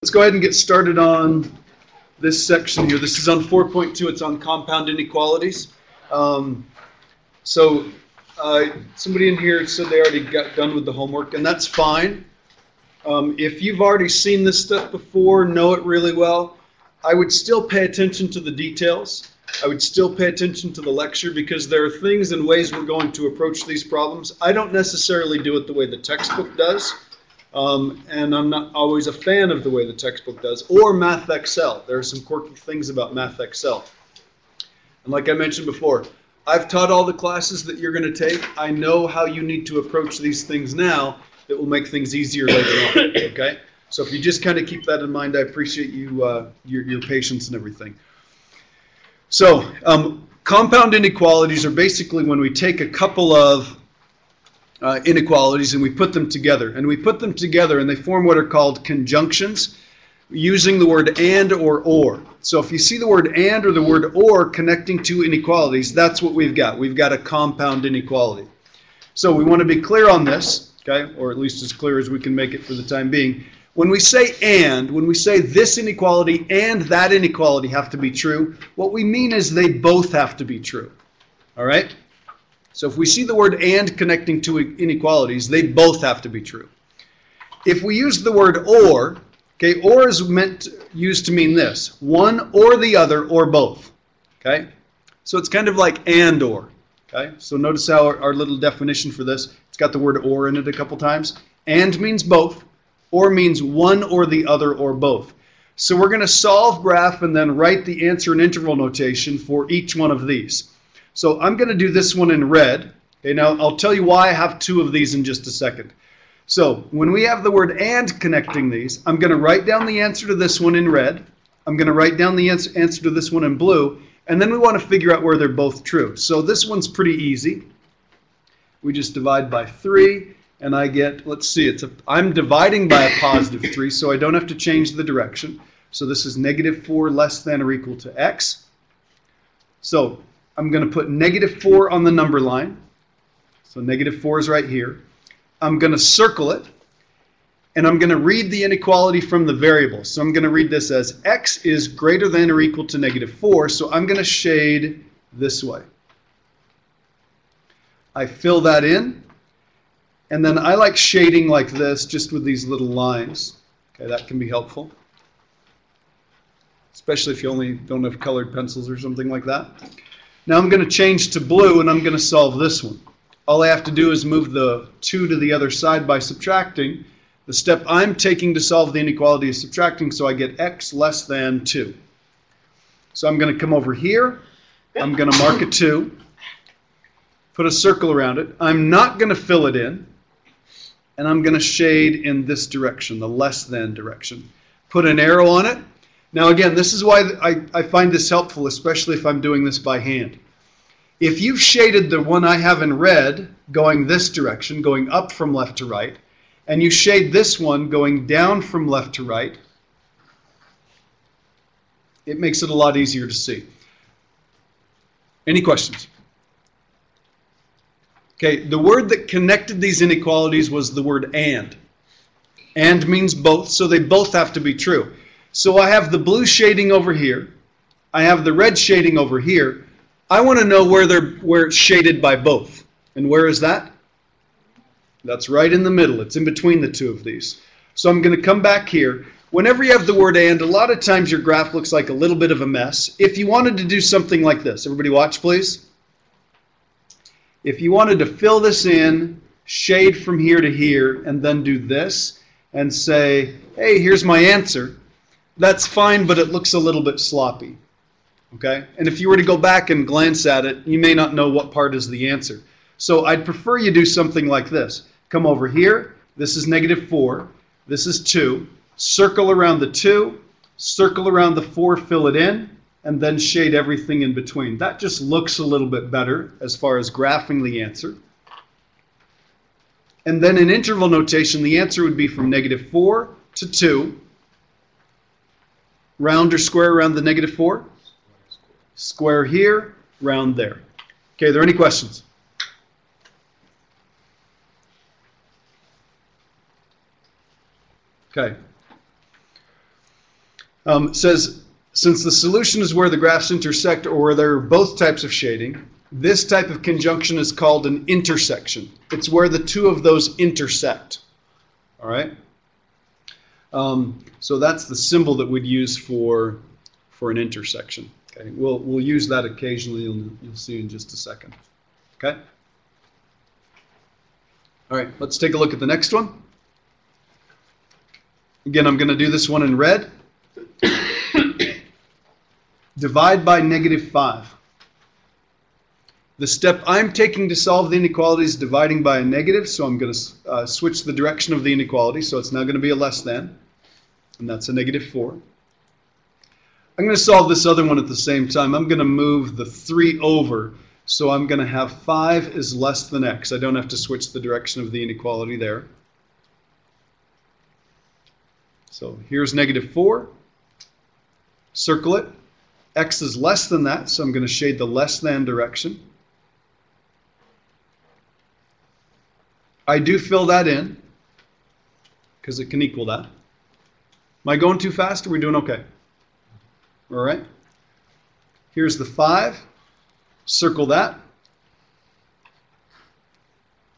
Let's go ahead and get started on this section here. This is on 4.2. It's on compound inequalities. Somebody in here said they already got done with the homework, and that's fine. If you've already seen this stuff before, know it really well, I would still pay attention to the details. I would still pay attention to the lecture, because there are things and ways we're going to approach these problems. I don't necessarily do it the way the textbook does. And I'm not always a fan of the way the textbook does, or Math Excel. There are some quirky things about Math Excel. And like I mentioned before, I've taught all the classes that you're going to take. I know how you need to approach these things now that will make things easier later on, okay? So if you just kind of keep that in mind, I appreciate you, your patience and everything. So compound inequalities are basically when we take a couple of inequalities and we put them together. And we put them together and they form what are called conjunctions using the word and or. So if you see the word and or the word or connecting two inequalities, that's what we've got. We've got a compound inequality. So we want to be clear on this, okay, or at least as clear as we can make it for the time being. When we say and, when we say this inequality and that inequality have to be true, what we mean is they both have to be true. All right? So if we see the word and connecting two inequalities, they both have to be true. If we use the word or, okay, or is used to mean this, one or the other or both, okay? So it's kind of like and or, okay? So notice how our little definition for this, it's got the word or in it a couple times. And means both, or means one or the other or both. So we're going to solve graph and then write the answer in interval notation for each one of these. So I'm going to do this one in red. Okay, now I'll tell you why I have two of these in just a second. So when we have the word and connecting these, I'm going to write down the answer to this one in red. I'm going to write down the answer to this one in blue. And then we want to figure out where they're both true. So this one's pretty easy. We just divide by 3. And I get, let's see, I'm dividing by a positive 3, so I don't have to change the direction. So this is -4 less than or equal to x. So I'm going to put -4 on the number line. So -4 is right here. I'm going to circle it. And I'm going to read the inequality from the variable. So I'm going to read this as x is greater than or equal to -4. So I'm going to shade this way. I fill that in. And then I like shading like this, just with these little lines. Okay, that can be helpful. Especially if you only don't have colored pencils or something like that. Now I'm going to change to blue and I'm going to solve this one. All I have to do is move the 2 to the other side by subtracting. The step I'm taking to solve the inequality is subtracting, so I get x less than 2. So I'm going to come over here. I'm going to mark a 2. Put a circle around it. I'm not going to fill it in. And I'm going to shade in this direction, the less than direction. Put an arrow on it. Now again, this is why I find this helpful, especially if I'm doing this by hand. If you've shaded the one I have in red going this direction, going up from left to right, and you shade this one going down from left to right, it makes it a lot easier to see. Any questions? Okay, the word that connected these inequalities was the word and. And means both, so they both have to be true. So I have the blue shading over here. I have the red shading over here. I want to know where it's shaded by both. And where is that? That's right in the middle. It's in between the two of these. So I'm going to come back here. Whenever you have the word and, a lot of times your graph looks like a little bit of a mess. If you wanted to do something like this, everybody watch please. If you wanted to fill this in, shade from here to here, and then do this, and say, hey, here's my answer, that's fine, but it looks a little bit sloppy. Okay? And if you were to go back and glance at it, you may not know what part is the answer. So I'd prefer you do something like this. Come over here, this is -4, this is 2, circle around the 2, circle around the 4, fill it in, and then shade everything in between. That just looks a little bit better as far as graphing the answer. And then in interval notation, the answer would be from -4 to 2. Round or square around the -4? Square here, round there. Okay, are there any questions? Okay. It says, since the solution is where the graphs intersect or where there are both types of shading, this type of conjunction is called an intersection. It's where the two of those intersect. All right? So that's the symbol that we'd use for an intersection. Okay? We'll use that occasionally. You'll see in just a second. Okay? All right, let's take a look at the next one. Again, I'm going to do this one in red. Divide by -5. The step I'm taking to solve the inequality is dividing by a negative, so I'm going to switch the direction of the inequality, so it's now going to be a less than, and that's a -4. I'm going to solve this other one at the same time. I'm going to move the 3 over, so I'm going to have 5 is less than x. I don't have to switch the direction of the inequality there. So here's -4. Circle it. X is less than that, so I'm going to shade the less than direction. I do fill that in because it can equal that. Am I going too fast? Or are we doing okay? All right. Here's the 5. Circle that.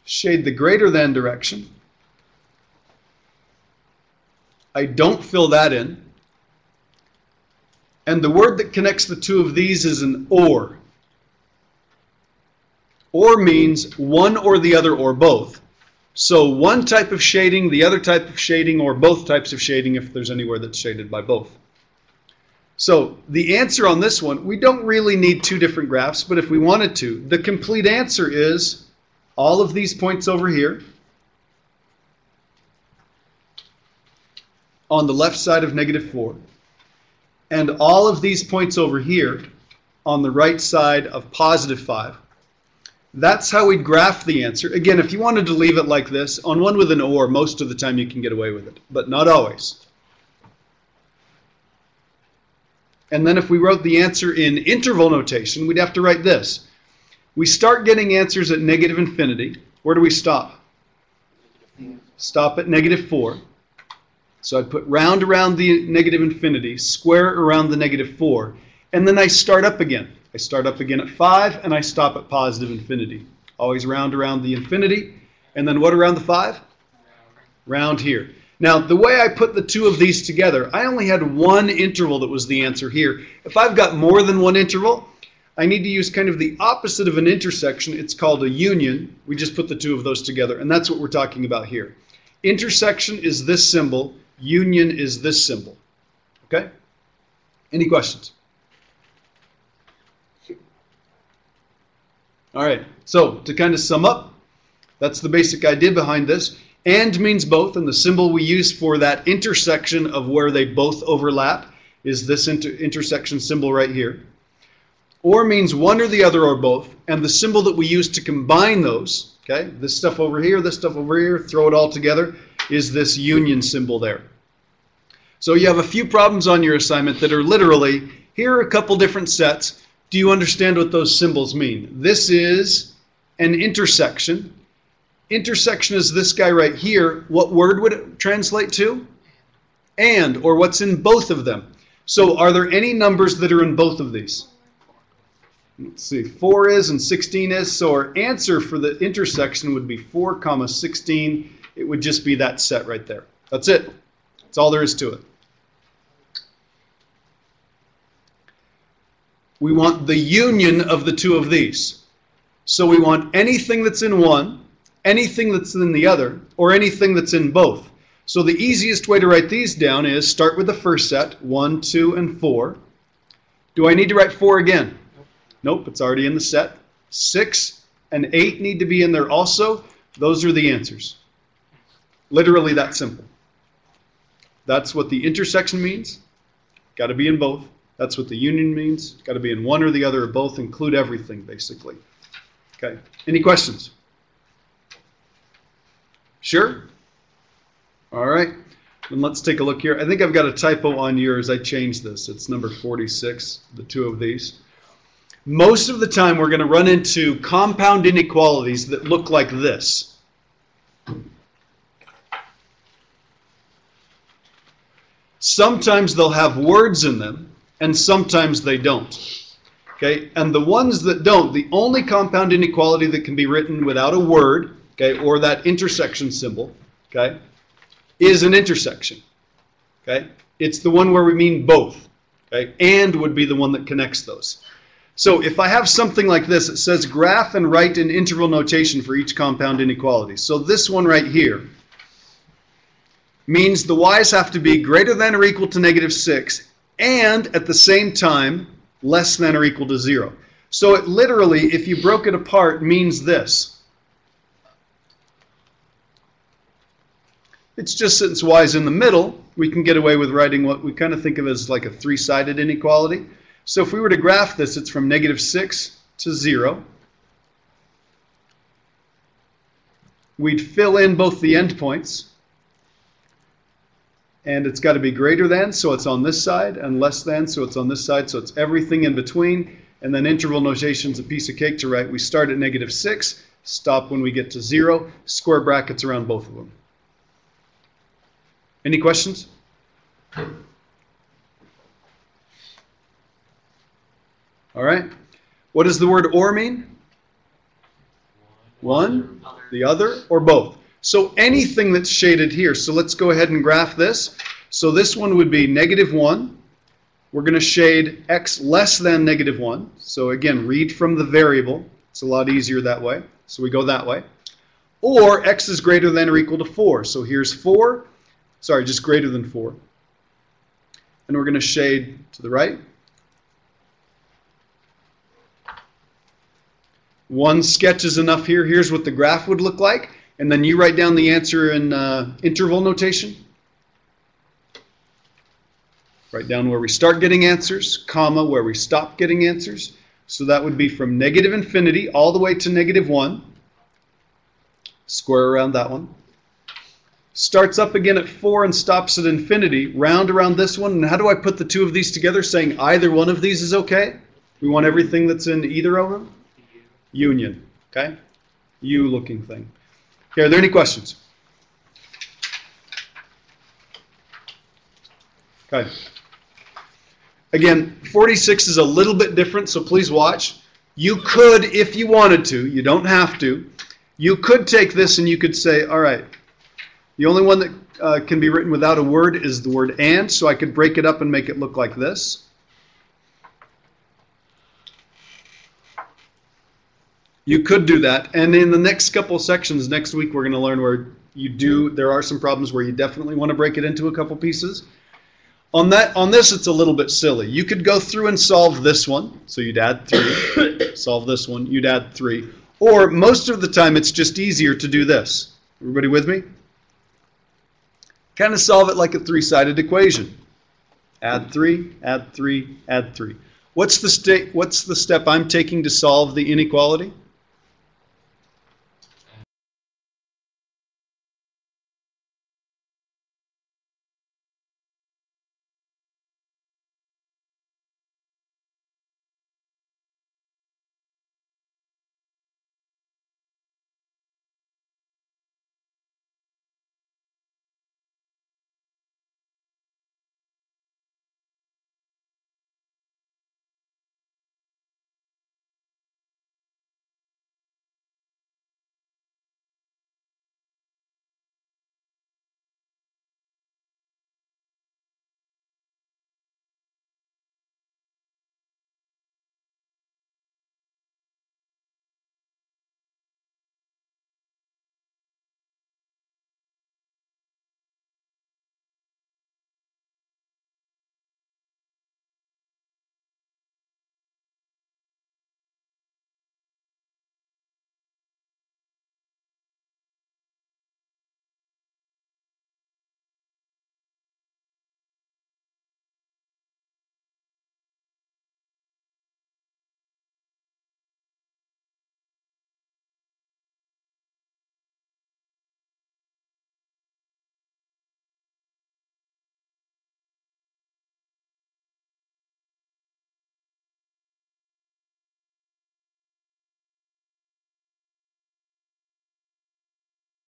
Shade the greater than direction. I don't fill that in. And the word that connects the two of these is an or. Or means one or the other or both. So one type of shading, the other type of shading, or both types of shading if there's anywhere that's shaded by both. So the answer on this one, we don't really need two different graphs, but if we wanted to, the complete answer is all of these points over here on the left side of -4. And all of these points over here on the right side of +5. That's how we'd graph the answer. Again, if you wanted to leave it like this, on one with an or, most of the time you can get away with it, but not always. And then if we wrote the answer in interval notation, we'd have to write this. We start getting answers at -infinity. Where do we stop? Stop at -4. So I'd put round around the -infinity, square around the -4, and then I start up again. I start up again at 5, and I stop at +infinity. Always round around the infinity, and then what around the 5? Round here. Now, the way I put the two of these together, I only had one interval that was the answer here. If I've got more than one interval, I need to use kind of the opposite of an intersection. It's called a union. We just put the two of those together, and that's what we're talking about here. Intersection is this symbol. Union is this symbol. Okay? Any questions? All right. So to kind of sum up, that's the basic idea behind this. And means both, and the symbol we use for that intersection of where they both overlap is this intersection symbol right here. Or means one or the other or both, and the symbol that we use to combine those, okay, this stuff over here, throw it all together, is this union symbol there. So you have a few problems on your assignment that are literally, here are a couple different sets. Do you understand what those symbols mean? This is an intersection. Intersection is this guy right here. What word would it translate to? And, or what's in both of them. So are there any numbers that are in both of these? Let's see, 4 is and 16 is. So our answer for the intersection would be 4, 16. It would just be that set right there. That's it. That's all there is to it. We want the union of the two of these. So we want anything that's in one, anything that's in the other, or anything that's in both. So the easiest way to write these down is start with the first set, 1, 2, and 4. Do I need to write 4 again? Nope, it's already in the set. 6 and 8 need to be in there also. Those are the answers. Literally that simple. That's what the intersection means. Got to be in both. That's what the union means. Got to be in one or the other or both. Include everything, basically. Okay. Any questions? Sure? All right. Then let's take a look here. I think I've got a typo on yours. I changed this. It's number 46, the two of these. Most of the time we're going to run into compound inequalities that look like this. Sometimes they'll have words in them, and sometimes they don't. Okay, and the ones that don't, the only compound inequality that can be written without a word, okay, or that intersection symbol, okay, is an intersection. Okay, it's the one where we mean both. Okay, and would be the one that connects those. So if I have something like this, it says graph and write in interval notation for each compound inequality. So this one right here means the y's have to be greater than or equal to -6 and at the same time less than or equal to 0. So it literally, if you broke it apart, means this. It's just since y is in the middle, we can get away with writing what we kind of think of as like a three-sided inequality. So if we were to graph this, it's from -6 to 0. We'd fill in both the endpoints. And it's got to be greater than, so it's on this side, and less than, so it's on this side, so it's everything in between. And then interval notation's a piece of cake to write. We start at -6, stop when we get to 0, square brackets around both of them. Any questions? All right. What does the word or mean? One, the other, or both. So anything that's shaded here, so let's go ahead and graph this. So this one would be -1. We're going to shade x less than -1. So again, read from the variable. It's a lot easier that way. So we go that way. Or x is greater than or equal to 4. So here's 4. Sorry, just greater than 4. And we're going to shade to the right. One sketch is enough here. Here's what the graph would look like. And then you write down the answer in interval notation. Write down where we start getting answers, comma, where we stop getting answers. So that would be from -infinity all the way to -1. Square around that one. Starts up again at 4 and stops at infinity. Round around this one. And how do I put the two of these together, saying either one of these is okay? We want everything that's in either of them? Union. Okay? U-looking thing. Okay, are there any questions? Okay. Again, 46 is a little bit different, so please watch. You could, if you wanted to, you don't have to, you could take this and you could say, all right, the only one that can be written without a word is the word and, so I could break it up and make it look like this. You could do that, and in the next couple sections next week we're going to learn where there are some problems where you definitely want to break it into a couple pieces. On this it's a little bit silly. You could go through and solve this one, so you'd add 3, solve this one, you'd add 3, or most of the time it's just easier to do this. Everybody with me? Kind of solve it like a three-sided equation. Add 3, add 3, add 3. What's the step I'm taking to solve the inequality?